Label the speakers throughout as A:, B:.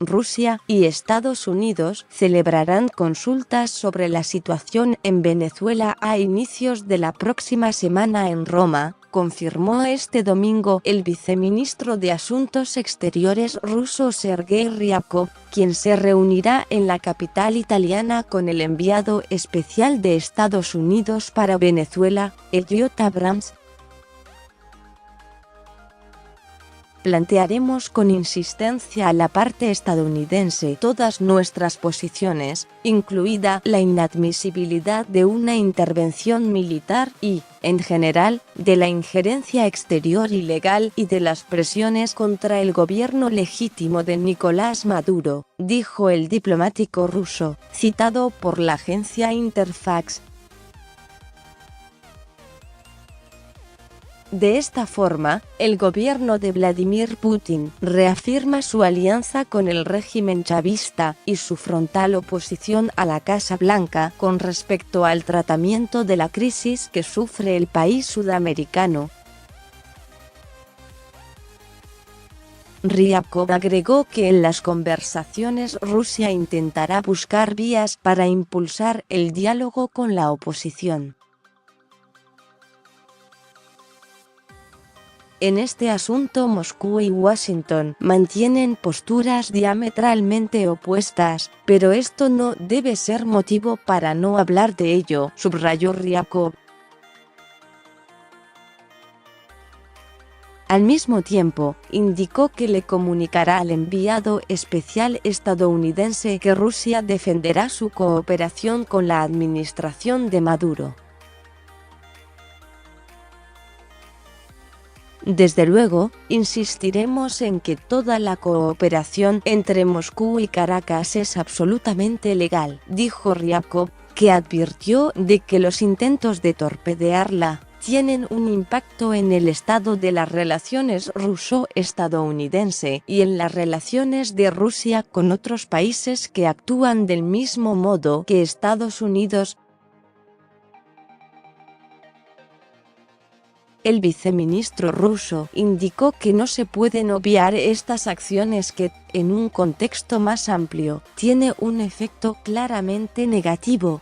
A: Rusia y Estados Unidos celebrarán consultas sobre la situación en Venezuela a inicios de la próxima semana en Roma, confirmó este domingo el viceministro de Asuntos Exteriores ruso Sergei Ryabkov, quien se reunirá en la capital italiana con el enviado especial de Estados Unidos para Venezuela, Elliot Abrams. Plantearemos con insistencia a la parte estadounidense todas nuestras posiciones, incluida la inadmisibilidad de una intervención militar y, en general, de la injerencia exterior ilegal y de las presiones contra el gobierno legítimo de Nicolás Maduro, dijo el diplomático ruso, citado por la agencia Interfax. De esta forma, el gobierno de Vladimir Putin reafirma su alianza con el régimen chavista y su frontal oposición a la Casa Blanca con respecto al tratamiento de la crisis que sufre el país sudamericano. Ryabkov agregó que en las conversaciones Rusia intentará buscar vías para impulsar el diálogo con la oposición. En este asunto Moscú y Washington mantienen posturas diametralmente opuestas, pero esto no debe ser motivo para no hablar de ello, subrayó Ryabkov. Al mismo tiempo, indicó que le comunicará al enviado especial estadounidense que Rusia defenderá su cooperación con la administración de Maduro. Desde luego, insistiremos en que toda la cooperación entre Moscú y Caracas es absolutamente legal, dijo Ryabkov, que advirtió de que los intentos de torpedearla tienen un impacto en el estado de las relaciones ruso-estadounidense y en las relaciones de Rusia con otros países que actúan del mismo modo que Estados Unidos. El viceministro ruso indicó que no se pueden obviar estas acciones que, en un contexto más amplio, tiene un efecto claramente negativo.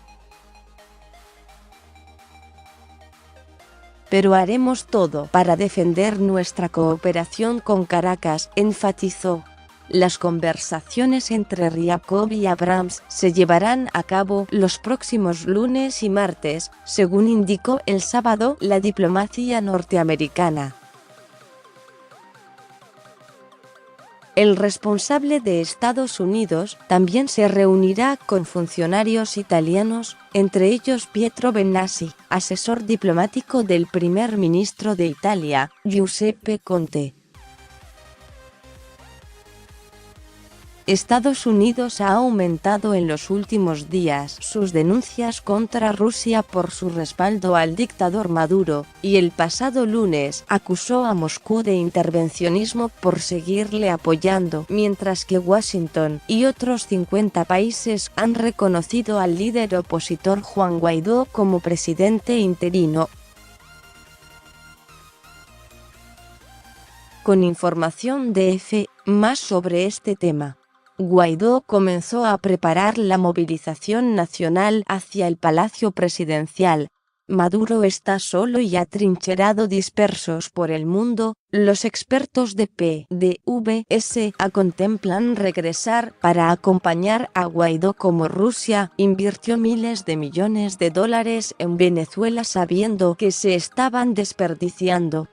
A: Pero haremos todo para defender nuestra cooperación con Caracas, enfatizó. Las conversaciones entre Ryabkov y Abrams se llevarán a cabo los próximos lunes y martes, según indicó el sábado la diplomacia norteamericana. El responsable de Estados Unidos también se reunirá con funcionarios italianos, entre ellos Pietro Bennasi, asesor diplomático del primer ministro de Italia, Giuseppe Conte. Estados Unidos ha aumentado en los últimos días sus denuncias contra Rusia por su respaldo al dictador Maduro, y el pasado lunes acusó a Moscú de intervencionismo por seguirle apoyando, mientras que Washington y otros 50 países han reconocido al líder opositor Juan Guaidó como presidente interino. Con información de EFE, más sobre este tema. Guaidó comenzó a preparar la movilización nacional hacia el Palacio Presidencial. Maduro está solo y atrincherado dispersos por el mundo. Los expertos de PDVSA contemplan regresar para acompañar a Guaidó como Rusia invirtió miles de millones de dólares en Venezuela sabiendo que se estaban desperdiciando.